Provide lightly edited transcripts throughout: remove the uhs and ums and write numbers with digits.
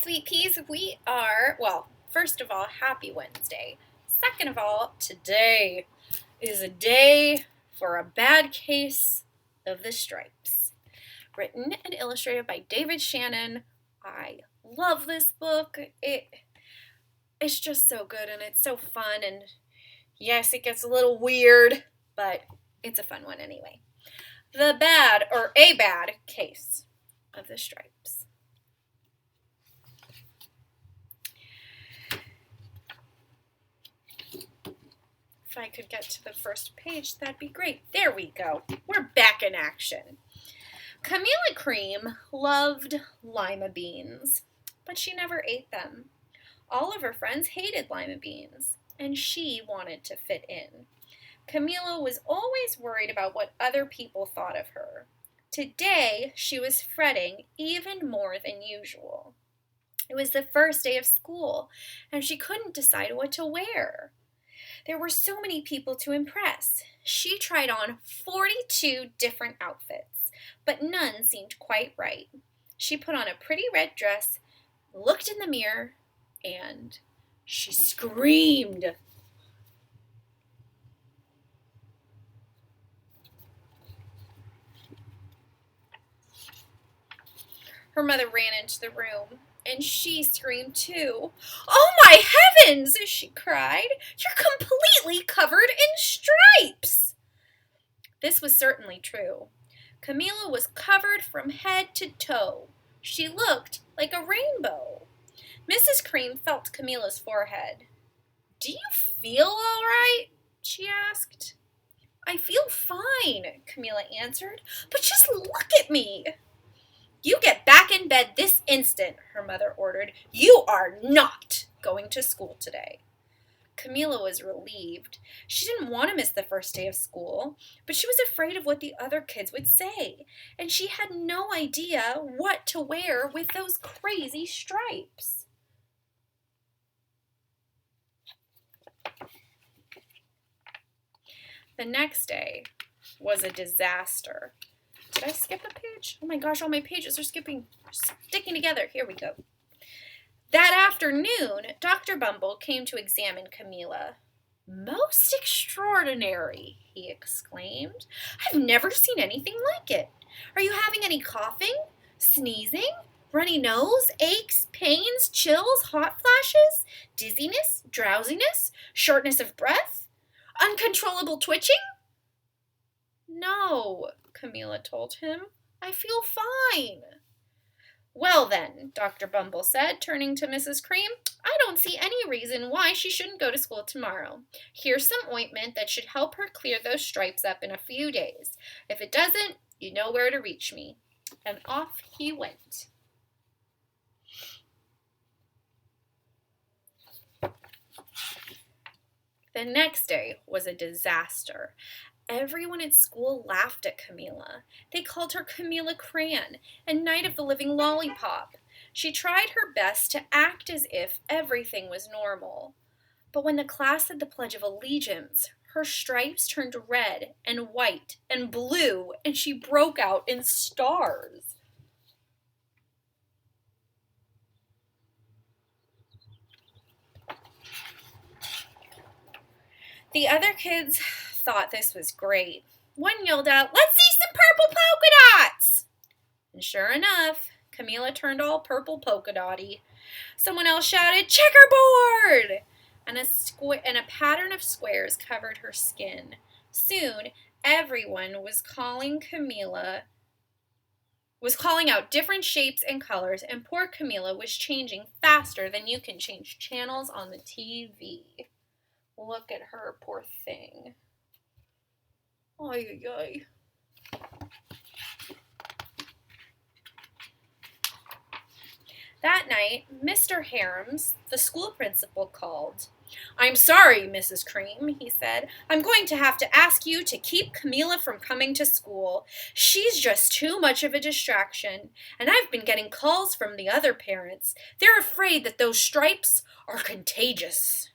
Sweet peas, we are, well, first of all, happy Wednesday. Second of all, today is a day for a bad case of the stripes. Written and illustrated by David Shannon. I love this book. It's just so good and it's so fun, and yes, it gets a little weird, but it's a fun one anyway. A bad case of the stripes. If I could get to the first page, that'd be great. There we go. We're back in action. Camilla Cream loved lima beans, but she never ate them. All of her friends hated lima beans, and she wanted to fit in. Camilla was always worried about what other people thought of her. Today, she was fretting even more than usual. It was the first day of school, and she couldn't decide what to wear. There were so many people to impress. She tried on 42 different outfits, but none seemed quite right. She put on a pretty red dress, looked in the mirror, and she screamed. Her mother ran into the room, and she screamed too. "Oh my heavens!" she cried. "You're completely covered in stripes!" This was certainly true. Camilla was covered from head to toe. She looked like a rainbow. Mrs. Cream felt Camilla's forehead. "Do you feel all right?" she asked. "I feel fine," Camilla answered, "but just look at me." "You get back in bed this instant," her mother ordered. "You are not going to school today." Camilla was relieved. She didn't want to miss the first day of school, but she was afraid of what the other kids would say, and she had no idea what to wear with those crazy stripes. The next day was a disaster. Did I skip a page? Oh my gosh, all my pages are sticking together. Here we go. That afternoon, Dr. Bumble came to examine Camilla. "Most extraordinary," he exclaimed. "I've never seen anything like it. Are you having any coughing, sneezing, runny nose, aches, pains, chills, hot flashes, dizziness, drowsiness, shortness of breath, uncontrollable twitching?" "No," Camilla told him. "I feel fine." "Well then," Dr. Bumble said, turning to Mrs. Cream, "I don't see any reason why she shouldn't go to school tomorrow. Here's some ointment that should help her clear those stripes up in a few days. If it doesn't, you know where to reach me." And off he went. The next day was a disaster. Everyone at school laughed at Camilla. They called her Camilla Cream and Night of the Living Lollipop. She tried her best to act as if everything was normal. But when the class said the Pledge of Allegiance, her stripes turned red and white and blue, and she broke out in stars. The other kids thought this was great. One yelled out, "Let's see some purple polka dots!" And sure enough, Camilla turned all purple polka dotty. Someone else shouted, "Checkerboard!" And a pattern of squares covered her skin. Soon, everyone was calling out different shapes and colors, and poor Camilla was changing faster than you can change channels on the TV. Look at her, poor thing. Ay, ay, ay. That night, Mr. Harms, the school principal, called. "I'm sorry, Mrs. Cream," he said. "I'm going to have to ask you to keep Camilla from coming to school. She's just too much of a distraction, and I've been getting calls from the other parents. They're afraid that those stripes are contagious."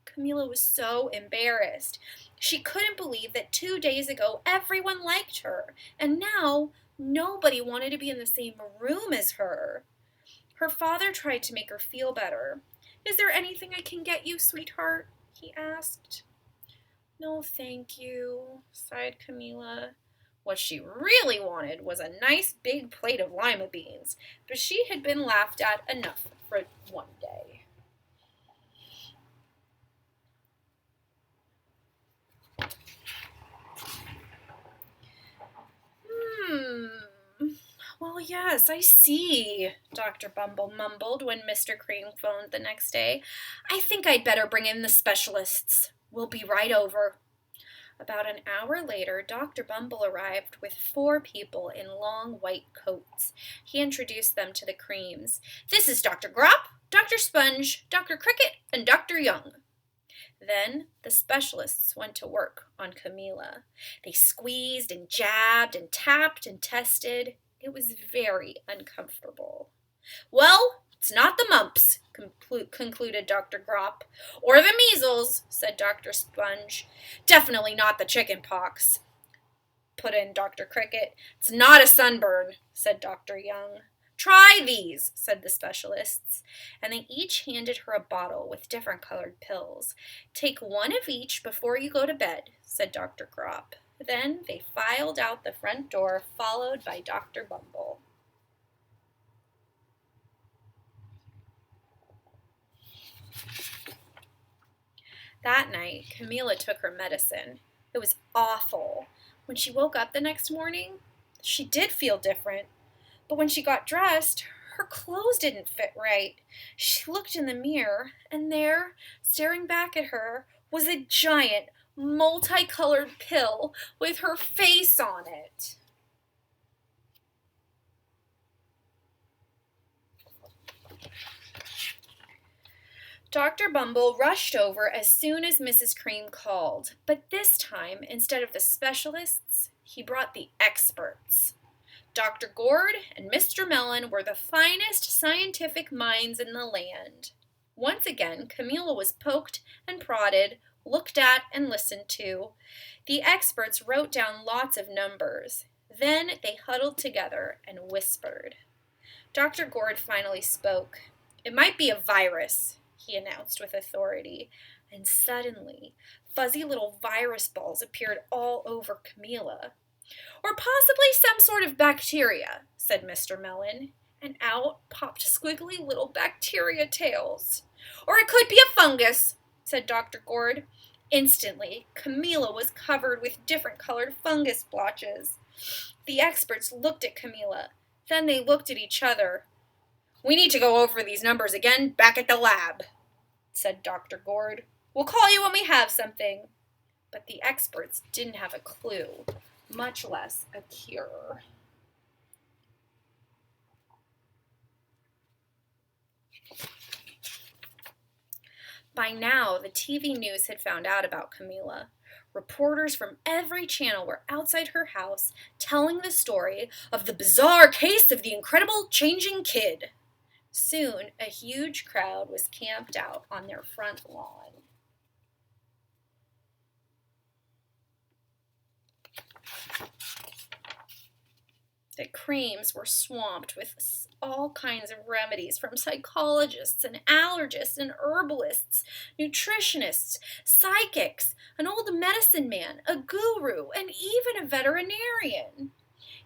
Camilla was so embarrassed. She couldn't believe that 2 days ago everyone liked her, and now nobody wanted to be in the same room as her. Her father tried to make her feel better. "Is there anything I can get you, sweetheart?" he asked. "No, thank you," sighed Camilla. What she really wanted was a nice big plate of lima beans, but she had been laughed at enough for one day. Well, yes, I see, Dr. Bumble mumbled when Mr. Cream phoned the next day. "I think I'd better bring in the specialists. We'll be right over." About an hour later, Dr. Bumble arrived with 4 people in long white coats. He introduced them to the Creams. "This is Dr. Grop, Dr. Sponge, Dr. Cricket, and Dr. Young." Then the specialists went to work on Camilla. They squeezed and jabbed and tapped and tested. It was very uncomfortable. "Well, it's not the mumps," concluded Dr. Grop. "Or the measles," said Dr. Sponge. "Definitely not the chicken pox," put in Dr. Cricket. "It's not a sunburn," said Dr. Young. "Try these," said the specialists, and they each handed her a bottle with different colored pills. "Take one of each before you go to bed," said Dr. Grop. Then they filed out the front door, followed by Dr. Bumble. That night, Camilla took her medicine. It was awful. When she woke up the next morning, she did feel different. But when she got dressed, her clothes didn't fit right. She looked in the mirror, and there, staring back at her, was a giant, multicolored pill with her face on it. Dr. Bumble rushed over as soon as Mrs. Cream called, but this time, instead of the specialists, he brought the experts. Dr. Gourd and Mr. Mellon were the finest scientific minds in the land. Once again, Camilla was poked and prodded, looked at and listened to. The experts wrote down lots of numbers. Then they huddled together and whispered. Dr. Gourd finally spoke. "It might be a virus," he announced with authority, and suddenly fuzzy little virus balls appeared all over Camilla. "Or possibly some sort of bacteria," said Mr. Mellon, and out popped squiggly little bacteria tails. "Or it could be a fungus," said Dr. Gourd. Instantly, Camilla was covered with different colored fungus blotches. The experts looked at Camilla. Then they looked at each other. "We need to go over these numbers again back at the lab," said Dr. Gourd. "We'll call you when we have something." But the experts didn't have a clue, much less a cure. By now, the TV news had found out about Camilla. Reporters from every channel were outside her house telling the story of the bizarre case of the incredible changing kid. Soon, a huge crowd was camped out on their front lawn. The Creams were swamped with all kinds of remedies from psychologists and allergists and herbalists, nutritionists, psychics, an old medicine man, a guru, and even a veterinarian.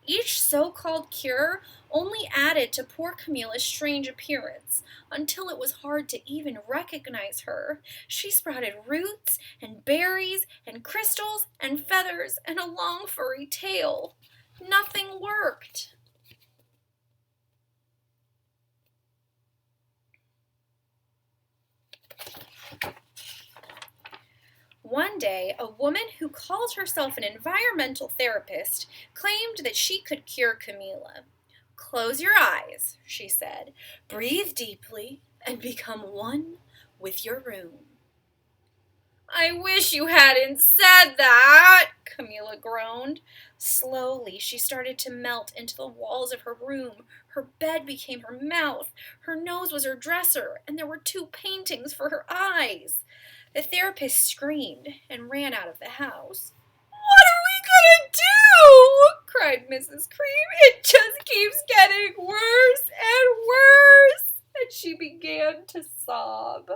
Each so-called cure only added to poor Camilla's strange appearance, until it was hard to even recognize her. She sprouted roots and berries and crystals and feathers and a long furry tail. Nothing worked. One day, a woman who called herself an environmental therapist claimed that she could cure Camilla. "Close your eyes," she said. "Breathe deeply and become one with your room." "I wish you hadn't said that," Camilla groaned. Slowly, she started to melt into the walls of her room. Her bed became her mouth. Her nose was her dresser, and there were 2 paintings for her eyes. The therapist screamed and ran out of the house. "What are we gonna do?" cried Mrs. Cream. It just keeps getting worse and worse. And she began to sob.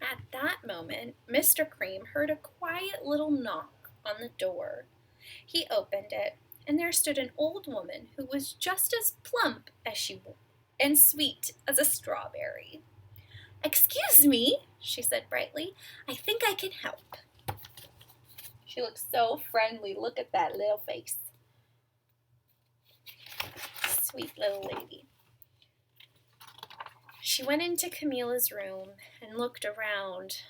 At that moment, Mr. Cream heard a quiet little knock on the door. He opened it, and there stood an old woman who was just as plump as she was and sweet as a strawberry. "Excuse me," she said brightly. "I think I can help." She looked so friendly. Look at that little face. Sweet little lady. She went into Camilla's room and looked around.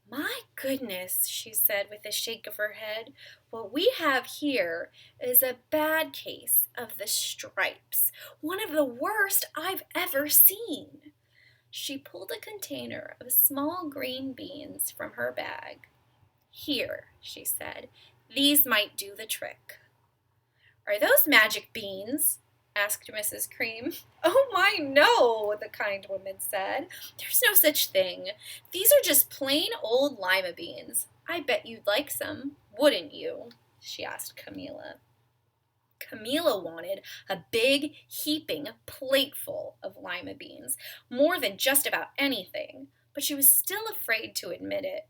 "My goodness," she said with a shake of her head, "what we have here is a bad case of the stripes, one of the worst I've ever seen." She pulled a container of small green beans from her bag. "Here," she said, "these might do the trick." "Are those magic beans?" asked Mrs. Cream. "Oh my, no," the kind woman said. "There's no such thing. These are just plain old lima beans. I bet you'd like some, wouldn't you?" she asked Camilla. Camilla wanted a big, heaping plateful of lima beans, more than just about anything, but she was still afraid to admit it.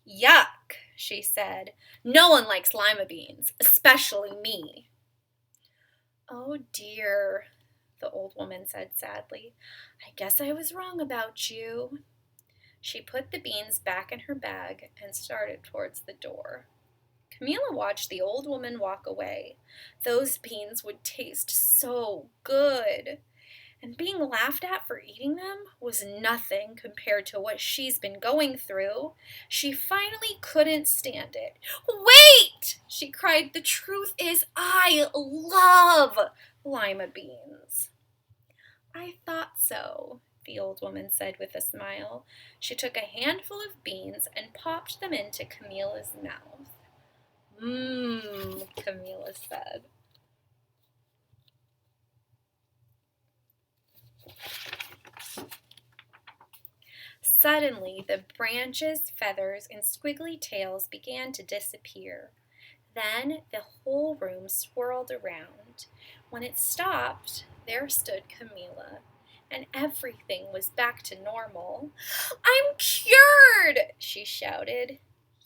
"Yuck," she said. "No one likes lima beans, especially me." "Oh dear," the old woman said sadly. "I guess I was wrong about you." She put the beans back in her bag and started towards the door. Camilla watched the old woman walk away. Those beans would taste so good. And being laughed at for eating them was nothing compared to what she's been going through. She finally couldn't stand it. "Wait!" she cried. "The truth is, I love lima beans." "I thought so," the old woman said with a smile. She took a handful of beans and popped them into Camilla's mouth. "Mmm," Camilla said. Suddenly, the branches, feathers, and squiggly tails began to disappear. Then the whole room swirled around. When it stopped, there stood Camilla, and everything was back to normal. "I'm cured!" she shouted.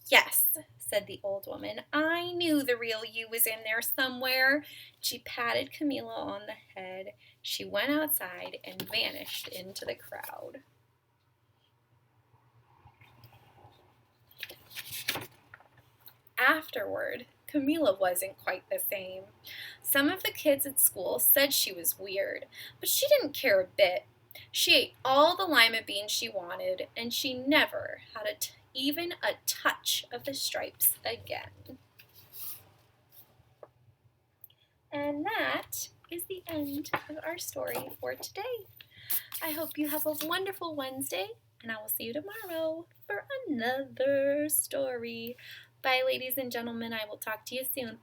"Yes," said the old woman. "I knew the real you was in there somewhere." She patted Camilla on the head. She went outside and vanished into the crowd. Afterward, Camilla wasn't quite the same. Some of the kids at school said she was weird, but she didn't care a bit. She ate all the lima beans she wanted, and she never had even a touch of the stripes again. And that is the end of our story for today. I hope you have a wonderful Wednesday, and I will see you tomorrow for another story. Bye, ladies and gentlemen. I will talk to you soon.